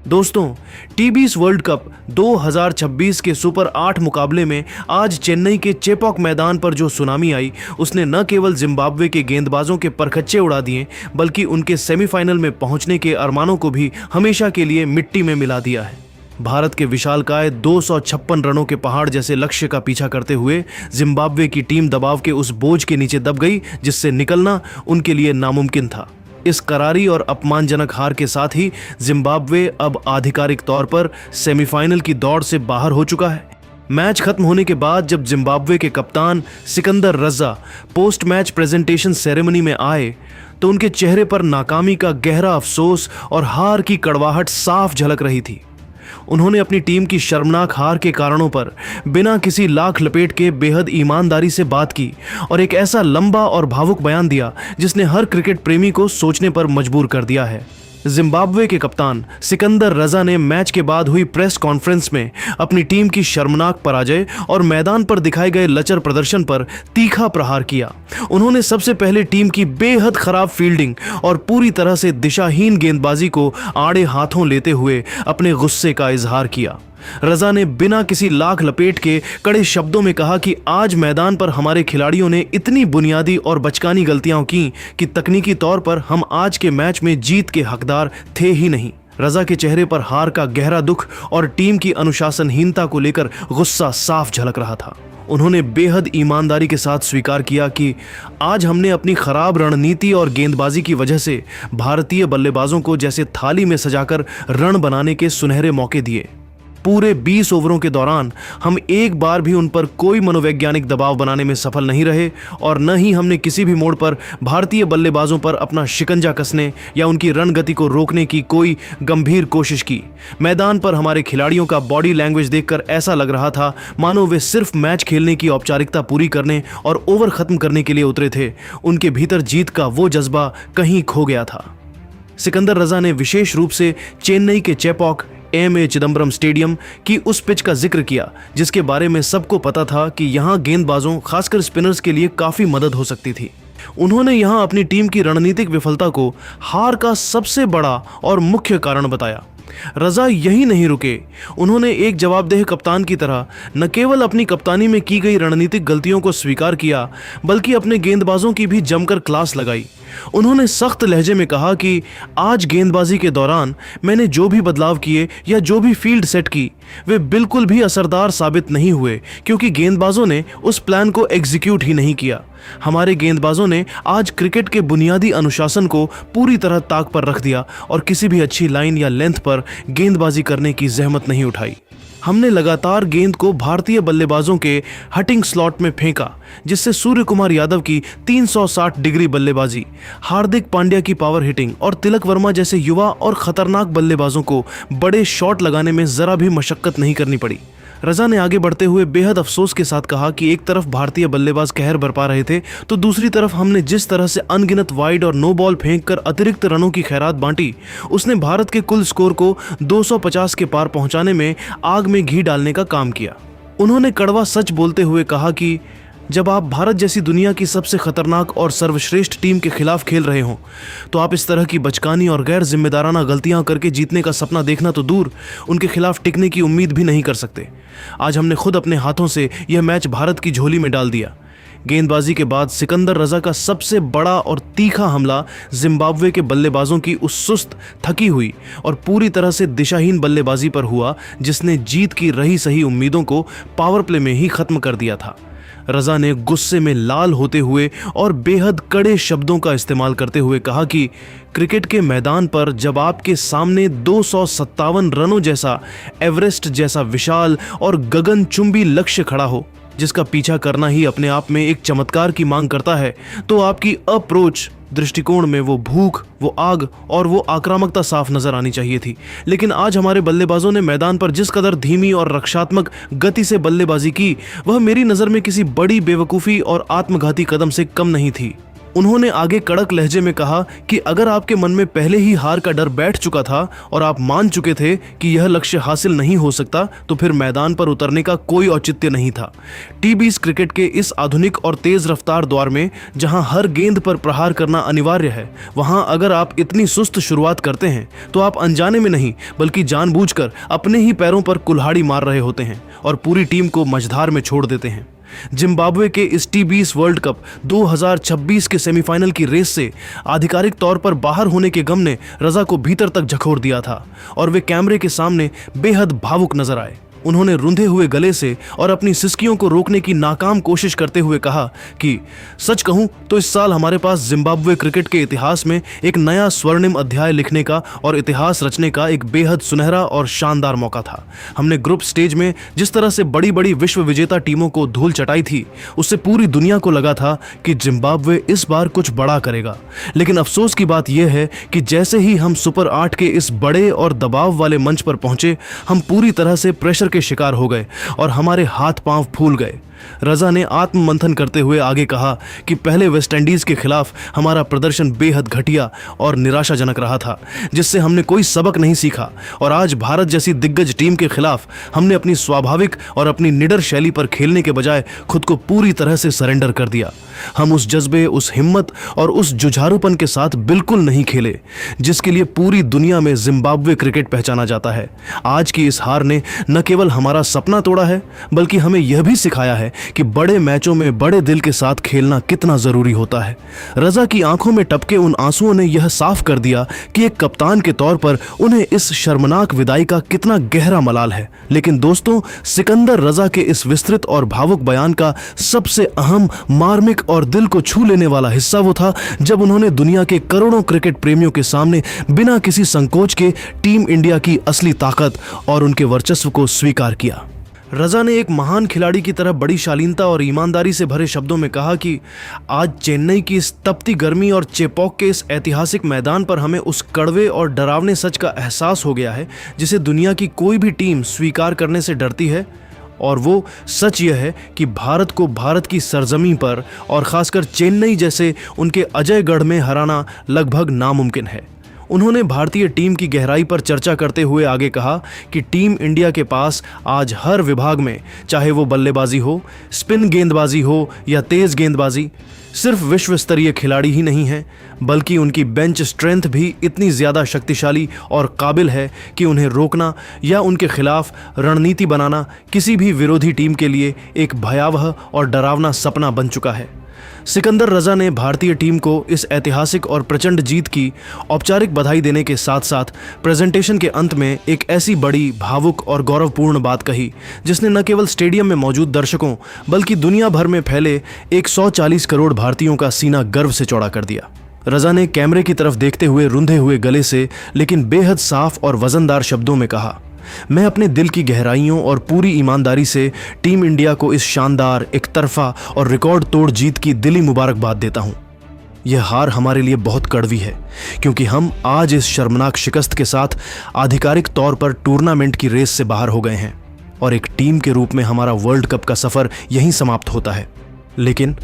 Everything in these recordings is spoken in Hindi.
दोस्तों, टी20 वर्ल्ड कप 2026 के सुपर 8 मुकाबले में आज चेन्नई के चेपॉक मैदान पर जो सुनामी आई, उसने न केवल जिम्बाब्वे के गेंदबाजों के परखच्चे उड़ा दिए, बल्कि उनके सेमीफाइनल में पहुंचने के अरमानों को भी हमेशा के लिए मिट्टी में मिला दिया है। भारत के विशालकाय 256 रनों के पहाड़ जैसे लक्ष्य का पीछा करते हुए जिम्बाब्वे की टीम दबाव के उस बोझ के नीचे दब गई जिससे निकलना उनके लिए नामुमकिन था। इस करारी और अपमानजनक हार के साथ ही जिम्बाब्वे अब आधिकारिक तौर पर सेमीफाइनल की दौड़ से बाहर हो चुका है। मैच खत्म होने के बाद जब जिम्बाब्वे के कप्तान सिकंदर रजा पोस्ट मैच प्रेजेंटेशन सेरेमनी में आए तो उनके चेहरे पर नाकामी का गहरा अफसोस और हार की कड़वाहट साफ झलक रही थी। उन्होंने अपनी टीम की शर्मनाक हार के कारणों पर बिना किसी लाख लपेट के बेहद ईमानदारी से बात की और एक ऐसा लंबा और भावुक बयान दिया जिसने हर क्रिकेट प्रेमी को सोचने पर मजबूर कर दिया है। जिम्बाब्वे के कप्तान सिकंदर रजा ने मैच के बाद हुई प्रेस कॉन्फ्रेंस में अपनी टीम की शर्मनाक पराजय और मैदान पर दिखाए गए लचर प्रदर्शन पर तीखा प्रहार किया। उन्होंने सबसे पहले टीम की बेहद खराब फील्डिंग और पूरी तरह से दिशाहीन गेंदबाजी को आड़े हाथों लेते हुए अपने गुस्से का इजहार किया। रजा ने बिना किसी लाख लपेट के कड़े शब्दों में कहा कि आज मैदान पर हमारे खिलाड़ियों ने इतनी बुनियादी और बचकानी गलतियां की कि तकनीकी तौर पर हम आज के मैच में जीत के हकदार थे ही नहीं। रजा के चेहरे पर हार का गहरा दुख और टीम की अनुशासनहीनता को लेकर गुस्सा साफ झलक रहा था। उन्होंने बेहद ईमानदारी के साथ स्वीकार किया कि आज हमने अपनी खराब रणनीति और गेंदबाजी की वजह से भारतीय बल्लेबाजों को जैसे थाली में सजाकर रन बनाने के सुनहरे मौके दिए। पूरे 20 ओवरों के दौरान हम एक बार भी उन पर कोई मनोवैज्ञानिक दबाव बनाने में सफल नहीं रहे और न ही हमने किसी भी मोड़ पर भारतीय बल्लेबाजों पर अपना शिकंजा कसने या उनकी रन गति को रोकने की कोई गंभीर कोशिश की। मैदान पर हमारे खिलाड़ियों का बॉडी लैंग्वेज देखकर ऐसा लग रहा था मानो वे सिर्फ मैच खेलने की औपचारिकता पूरी करने और ओवर खत्म करने के लिए उतरे थे। उनके भीतर जीत का वो जज्बा कहीं खो गया था। सिकंदर रजा ने विशेष रूप से चेन्नई के Chepauk M A Chidambaram stadium की उस पिच का जिक्र किया जिसके बारे में सबको पता था कि यहां गेंदबाजों खासकर स्पिनर्स के लिए काफी मदद हो सकती थी। उन्होंने यहां अपनी टीम की रणनीतिक विफलता को हार का सबसे बड़ा और मुख्य कारण बताया। रजा यही नहीं रुके, उन्होंने एक जवाबदेह कप्तान की तरह न केवल अपनी कप्तानी में की गई रणनीतिक गलतियों को स्वीकार किया बल्कि अपने गेंदबाजों की भी जमकर क्लास लगाई। उन्होंने सख्त लहजे में कहा कि आज गेंदबाजी के दौरान मैंने जो भी बदलाव किए या जो भी फील्ड सेट की वे बिल्कुल भी असरदार साबित नहीं हुए क्योंकि गेंदबाजों ने उस प्लान को एग्जीक्यूट ही नहीं किया। हमारे गेंदबाजों ने आज क्रिकेट के बुनियादी अनुशासन को पूरी तरह ताक पर रख दिया और किसी भी अच्छी लाइन या लेंथ पर गेंदबाजी करने की जहमत नहीं उठाई। हमने लगातार गेंद को भारतीय बल्लेबाजों के हटिंग स्लॉट में फेंका जिससे सूर्य कुमार यादव की 360 डिग्री बल्लेबाजी, हार्दिक पांड्या की पावर हिटिंग और तिलक वर्मा जैसे युवा और खतरनाक बल्लेबाजों को बड़े शॉट लगाने में जरा भी मशक्कत नहीं करनी पड़ी। रजा ने आगे बढ़ते हुए बेहद अफसोस के साथ कहा कि एक तरफ भारतीय बल्लेबाज कहर बरपा रहे थे तो दूसरी तरफ हमने जिस तरह से अनगिनत वाइड और नो बॉल फेंककर अतिरिक्त रनों की खैरात बांटी उसने भारत के कुल स्कोर को 250 के पार पहुंचाने में आग में घी डालने का काम किया। उन्होंने कड़वा सच बोलते हुए कहा कि जब आप भारत जैसी दुनिया की सबसे खतरनाक और सर्वश्रेष्ठ टीम के खिलाफ खेल रहे हों तो आप इस तरह की बचकानी और गैर जिम्मेदाराना गलतियां करके जीतने का सपना देखना तो दूर, उनके खिलाफ टिकने की उम्मीद भी नहीं कर सकते। आज हमने खुद अपने हाथों से यह मैच भारत की झोली में डाल दिया। गेंदबाजी के बाद सिकंदर रजा का सबसे बड़ा और तीखा हमला जिम्बाब्वे के बल्लेबाजों की उस सुस्त, थकी हुई और पूरी तरह से दिशाहीन बल्लेबाजी पर हुआ जिसने जीत की रही सही उम्मीदों को पावर प्ले में ही खत्म कर दिया था। रजा ने गुस्से में लाल होते हुए और बेहद कड़े शब्दों का इस्तेमाल करते हुए कहा कि क्रिकेट के मैदान पर जब आपके सामने 257 रनों जैसा एवरेस्ट जैसा विशाल और गगनचुंबी लक्ष्य खड़ा हो जिसका पीछा करना ही अपने आप में एक चमत्कार की मांग करता है तो आपकी अप्रोच दृष्टिकोण में वो भूख, वो आग और वो आक्रामकता साफ नजर आनी चाहिए थी। लेकिन आज हमारे बल्लेबाजों ने मैदान पर जिस कदर धीमी और रक्षात्मक गति से बल्लेबाजी की वह मेरी नज़र में किसी बड़ी बेवकूफ़ी और आत्मघाती कदम से कम नहीं थी। उन्होंने आगे कड़क लहजे में कहा कि अगर आपके मन में पहले ही हार का डर बैठ चुका था और आप मान चुके थे कि यह लक्ष्य हासिल नहीं हो सकता, तो फिर मैदान पर उतरने का कोई औचित्य नहीं था। टी20 क्रिकेट के इस आधुनिक और तेज रफ्तार दौर में जहां हर गेंद पर प्रहार करना अनिवार्य है, वहां अगर आप इतनी सुस्त शुरुआत करते हैं तो आप अनजाने में नहीं बल्कि जानबूझकर अपने ही पैरों पर कुल्हाड़ी मार रहे होते हैं और पूरी टीम को मझधार में छोड़ देते हैं। जिम्बाब्वे के इस टी20 वर्ल्ड कप 2026 के सेमीफाइनल की रेस से आधिकारिक तौर पर बाहर होने के गम ने रजा को भीतर तक झकोर दिया था और वे कैमरे के सामने बेहद भावुक नजर आए। उन्होंने रुंधे हुए गले से और अपनी सिसकियों को रोकने की नाकाम कोशिश करते हुए कहा कि सच कहूं तो इस साल हमारे पास जिम्बाब्वे क्रिकेट के इतिहास में एक नया स्वर्णिम अध्याय लिखने का और इतिहास रचने का एक बेहद सुनहरा और शानदार मौका था। हमने ग्रुप स्टेज में जिस तरह से बड़ी बड़ी विश्व विजेता टीमों को धूल चटाई थी, उससे पूरी दुनिया को लगा था कि जिम्बाब्वे इस बार कुछ बड़ा करेगा। लेकिन अफसोस की बात यह है कि जैसे ही हम सुपर 8 के इस बड़े और दबाव वाले मंच पर पहुंचे, हम पूरी तरह से प्रेशर के शिकार हो गए और हमारे हाथ पांव फूल गए। रजा ने आत्ममंथन करते हुए आगे कहा कि पहले वेस्टइंडीज के खिलाफ हमारा प्रदर्शन बेहद घटिया और निराशाजनक रहा था, जिससे हमने कोई सबक नहीं सीखा, और आज भारत जैसी दिग्गज टीम के खिलाफ हमने अपनी स्वाभाविक और अपनी निडर शैली पर खेलने के बजाय खुद को पूरी तरह से सरेंडर कर दिया। हम उस जज्बे, उस हिम्मत और उस जुझारूपन के साथ बिल्कुल नहीं खेले जिसके लिए पूरी दुनिया में जिम्बाब्वे क्रिकेट पहचाना जाता है। आज की इस हार ने न केवल हमारा सपना तोड़ा है, बल्कि हमें यह भी सिखाया है कि बड़े मैचों में बड़े दिल के साथ खेलना कितना जरूरी होता है। रजा की आंखों में टपके उन आंसुओं ने यह साफ कर दिया कि एक कप्तान के तौर पर उन्हें इस शर्मनाक विदाई का कितना गहरा मलाल है। लेकिन दोस्तों, सिकंदर रजा के इस विस्तृत और भावुक बयान का सबसे अहम, मार्मिक और दिल को छू लेने वाला हिस्सा वो था जब उन्होंने दुनिया के करोड़ों क्रिकेट प्रेमियों के सामने बिना किसी संकोच के टीम इंडिया की असली ताकत और उनके वर्चस्व को स्वीकार किया। रजा ने एक महान खिलाड़ी की तरह बड़ी शालीनता और ईमानदारी से भरे शब्दों में कहा कि आज चेन्नई की इस तपती गर्मी और चेपॉक के इस ऐतिहासिक मैदान पर हमें उस कड़वे और डरावने सच का एहसास हो गया है जिसे दुनिया की कोई भी टीम स्वीकार करने से डरती है, और वो सच यह है कि भारत को भारत की सरजमी पर और खासकर चेन्नई जैसे उनके अजयगढ़ में हराना लगभग नामुमकिन है। उन्होंने भारतीय टीम की गहराई पर चर्चा करते हुए आगे कहा कि टीम इंडिया के पास आज हर विभाग में, चाहे वो बल्लेबाजी हो, स्पिन गेंदबाजी हो या तेज गेंदबाजी, सिर्फ विश्व स्तरीय खिलाड़ी ही नहीं हैं, बल्कि उनकी बेंच स्ट्रेंथ भी इतनी ज़्यादा शक्तिशाली और काबिल है कि उन्हें रोकना या उनके खिलाफ रणनीति बनाना किसी भी विरोधी टीम के लिए एक भयावह और डरावना सपना बन चुका है। सिकंदर रजा ने भारतीय टीम को इस ऐतिहासिक और प्रचंड जीत की औपचारिक बधाई देने के साथ साथ प्रेजेंटेशन के अंत में एक ऐसी बड़ी, भावुक और गौरवपूर्ण बात कही जिसने न केवल स्टेडियम में मौजूद दर्शकों बल्कि दुनिया भर में फैले 140 करोड़ भारतीयों का सीना गर्व से चौड़ा कर दिया। रजा ने कैमरे की तरफ देखते हुए रुंधे हुए गले से लेकिन बेहद साफ और वजनदार शब्दों में कहा, मैं अपने दिल की गहराइयों और पूरी ईमानदारी से टीम इंडिया को इस शानदार, एक तरफा और रिकॉर्ड तोड़ जीत की दिली मुबारकबाद देता हूं। यह हार हमारे लिए बहुत कड़वी है क्योंकि हम आज इस शर्मनाक शिकस्त के साथ आधिकारिक तौर पर टूर्नामेंट की रेस से बाहर हो गए हैं और एक टीम के रूप में हमारा वर्ल्ड कप का सफर यहीं समाप्त होता है। लेकिन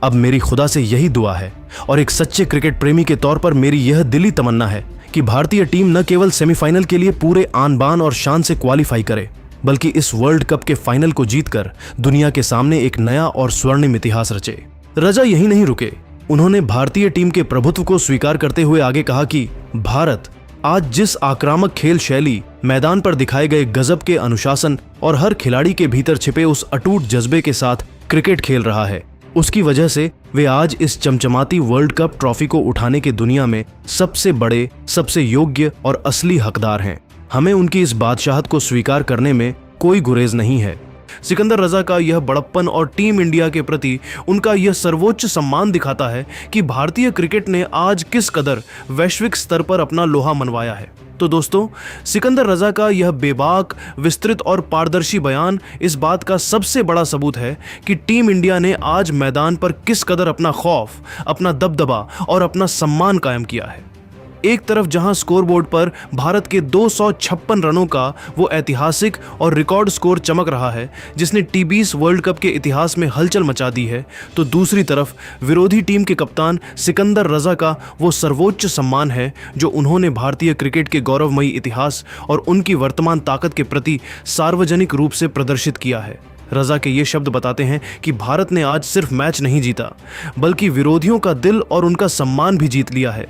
अब मेरी खुदा से यही दुआ है और एक सच्चे क्रिकेट प्रेमी के तौर पर मेरी यह दिली तमन्ना है कि भारतीय टीम न केवल सेमीफाइनल के लिए पूरे आन बान और शान से क्वालिफाई करे, बल्कि इस वर्ल्ड कप के फाइनल को जीतकर दुनिया के सामने एक नया और स्वर्णिम इतिहास रचे। रजा यही नहीं रुके, उन्होंने भारतीय टीम के प्रभुत्व को स्वीकार करते हुए आगे कहा कि भारत आज जिस आक्रामक खेल शैली, मैदान पर दिखाए गए गजब के अनुशासन और हर खिलाड़ी के भीतर छिपे उस अटूट जज्बे के साथ क्रिकेट खेल रहा है, उसकी वजह से वे आज इस चमचमाती वर्ल्ड कप ट्रॉफी को उठाने के दुनिया में सबसे बड़े, सबसे योग्य और असली हकदार हैं। हमें उनकी इस बादशाहत को स्वीकार करने में कोई गुरेज नहीं है। सिकंदर रजा का यह बड़प्पन और टीम इंडिया के प्रति उनका यह सर्वोच्च सम्मान दिखाता है कि भारतीय क्रिकेट ने आज किस कदर वैश्विक स्तर पर अपना लोहा मनवाया है। तो दोस्तों, सिकंदर रजा का यह बेबाक, विस्तृत और पारदर्शी बयान इस बात का सबसे बड़ा सबूत है कि टीम इंडिया ने आज मैदान पर किस कदर अपना खौफ, अपना दबदबा और अपना सम्मान कायम किया है। एक तरफ जहां स्कोरबोर्ड पर भारत के 256 रनों का वो ऐतिहासिक और रिकॉर्ड स्कोर चमक रहा है जिसने टी20 वर्ल्ड कप के इतिहास में हलचल मचा दी है, तो दूसरी तरफ विरोधी टीम के कप्तान सिकंदर रजा का वो सर्वोच्च सम्मान है जो उन्होंने भारतीय क्रिकेट के गौरवमयी इतिहास और उनकी वर्तमान ताकत के प्रति सार्वजनिक रूप से प्रदर्शित किया है। रजा के ये शब्द बताते हैं कि भारत ने आज सिर्फ मैच नहीं जीता बल्कि विरोधियों का दिल और उनका सम्मान भी जीत लिया है।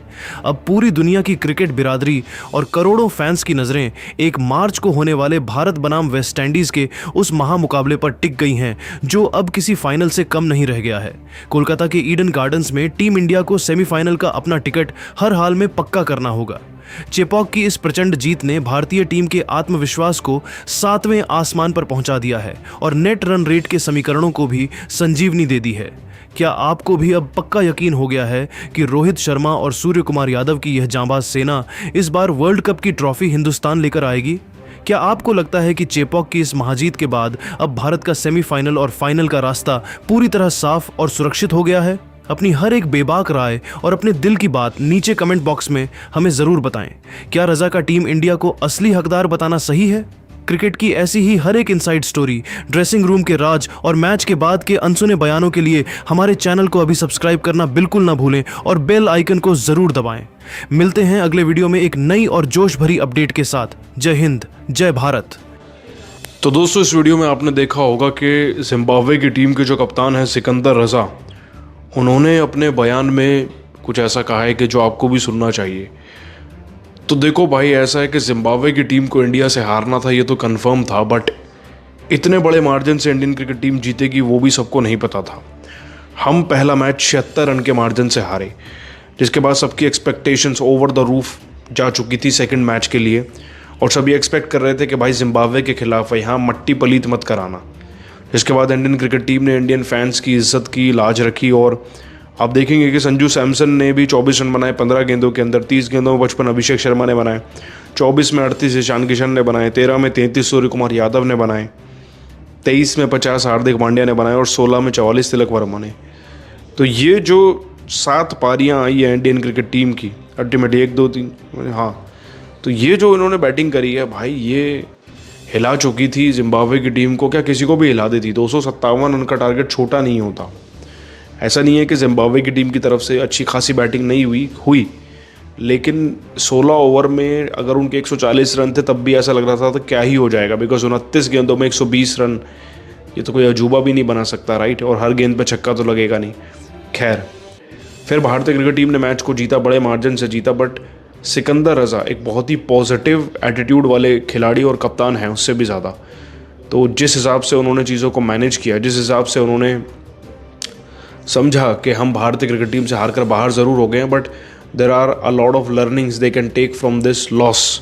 अब पूरी दुनिया की क्रिकेट बिरादरी और करोड़ों फैंस की नज़रें 1 मार्च को होने वाले भारत बनाम वेस्टइंडीज़ के उस महामुकाबले पर टिक गई हैं जो अब किसी फाइनल से कम नहीं रह गया है। कोलकाता के ईडन गार्डन्स में टीम इंडिया को सेमीफाइनल का अपना टिकट हर हाल में पक्का करना होगा। चेपॉक की इस प्रचंड जीत ने भारतीय टीम के आत्मविश्वास को 7वें आसमान पर पहुंचा दिया है और नेट रन रेट के समीकरणों को भी संजीवनी दे दी है। क्या आपको भी अब पक्का यकीन हो गया है कि रोहित शर्मा और सूर्य कुमार यादव की यह जांबाज सेना इस बार वर्ल्ड कप की ट्रॉफी हिंदुस्तान लेकर आएगी? क्या आपको लगता है कि चेपॉक की इस महाजीत के बाद अब भारत का सेमीफाइनल और फाइनल का रास्ता पूरी तरह साफ और सुरक्षित हो गया है? अपनी हर एक बेबाक राय और अपने दिल की बात नीचे कमेंट बॉक्स में हमें ज़रूर बताएं। क्या रजा का टीम इंडिया को असली हकदार बताना सही है? क्रिकेट की ऐसी ही हर एक इनसाइड स्टोरी, ड्रेसिंग रूम के राज और मैच के बाद के अनसुने बयानों के लिए हमारे चैनल को अभी सब्सक्राइब करना बिल्कुल ना भूलें और बेल आइकन को ज़रूर दबाएं। मिलते हैं अगले वीडियो में एक नई और जोश भरी अपडेट के साथ। जय हिंद, जय भारत। तो दोस्तों, इस वीडियो में आपने देखा होगा कि जिम्बाब्वे की टीम के जो कप्तान है सिकंदर रजा, उन्होंने अपने बयान में कुछ ऐसा कहा है कि जो आपको भी सुनना चाहिए। तो देखो भाई, ऐसा है कि जिम्बाब्वे की टीम को इंडिया से हारना था, ये तो कंफर्म था, बट इतने बड़े मार्जिन से इंडियन क्रिकेट टीम जीतेगी वो भी सबको नहीं पता था। हम पहला मैच 76 रन के मार्जिन से हारे, जिसके बाद सबकी एक्सपेक्टेशंस ओवर द रूफ जा चुकी थी सेकंड मैच के लिए, और सभी एक्सपेक्ट कर रहे थे कि भाई जिम्बाब्वे के खिलाफ है, यहाँ मट्टी पलीत मत कराना। जिसके बाद इंडियन क्रिकेट टीम ने इंडियन फैंस की इज्जत की, लाज रखी, और आप देखेंगे कि संजू सैमसन ने भी 24 रन बनाए 15 गेंदों के अंदर। 30 गेंदों में 55 अभिषेक शर्मा ने बनाए, 24 में 38 ईशान किशन ने बनाए, 13 में 33 सूर्य कुमार यादव ने बनाए, 23 में 50 हार्दिक पांड्या ने बनाए और 16 में 44 तिलक वर्मा ने। तो ये जो 7 पारियां आई है इंडियन क्रिकेट टीम की अल्टीमेटली 1 2 3, हाँ, तो ये जो इन्होंने बैटिंग करी है भाई, ये हिला चुकी थी जिम्बाब्वे की टीम को। क्या किसी को भी हिला देती। 257 रन का टारगेट छोटा नहीं होता। ऐसा नहीं है कि जिम्बाब्वे की टीम की तरफ से अच्छी खासी बैटिंग नहीं हुई, लेकिन 16 ओवर में अगर उनके 140 रन थे तब भी ऐसा लग रहा था तो क्या ही हो जाएगा, बिकॉज 29 गेंदों में 120 रन, ये तो कोई अजूबा भी नहीं बना सकता, राइट। और हर गेंद पे छक्का तो लगेगा नहीं। खैर, फिर भारतीय क्रिकेट टीम ने मैच को जीता, बड़े मार्जिन से जीता, बट सिकंदर रजा एक बहुत ही पॉजिटिव एटीट्यूड वाले खिलाड़ी और कप्तान हैं, उससे भी ज़्यादा। तो जिस हिसाब से उन्होंने चीज़ों को मैनेज किया, जिस हिसाब से उन्होंने समझा कि हम भारतीय क्रिकेट टीम से हारकर बाहर ज़रूर हो गए हैं, but there are a lot of learnings they can take from this loss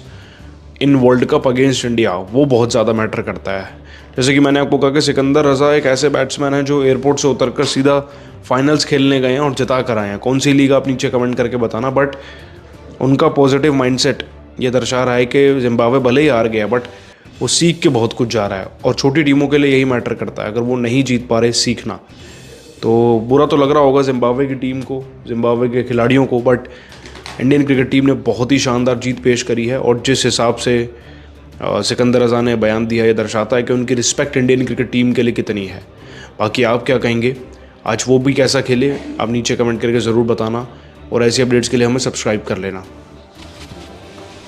in world cup against India, वो बहुत ज़्यादा मैटर करता है। जैसे कि मैंने आपको कहा कि सिकंदर रजा एक ऐसे बैट्समैन हैं जो एयरपोर्ट से उतरकर सीधा फाइनल्स खेलने गए हैं और जिता कर आए हैं। कौन सी लीग आप नीचे कमेंट करके बताना, बट उनका पॉजिटिव माइंडसेट ये दर्शा रहा है कि जिम्बाब्वे भले ही हार गया, बट वो सीख के बहुत कुछ जा रहा है। और छोटी टीमों के लिए यही मैटर करता है, अगर वो नहीं जीत पा रहे सीखना। तो बुरा तो लग रहा होगा जिम्बाब्वे की टीम को, जिम्बाब्वे के खिलाड़ियों को, बट इंडियन क्रिकेट टीम ने बहुत ही शानदार जीत पेश करी है। और जिस हिसाब से सिकंदर रजा ने बयान दिया, ये दर्शाता है कि उनकी रिस्पेक्ट इंडियन क्रिकेट टीम के लिए कितनी है। बाकी आप क्या कहेंगे, आज वो भी कैसा खेले, आप नीचे कमेंट करके ज़रूर बताना, और ऐसी अपडेट्स के लिए हमें सब्सक्राइब कर लेना।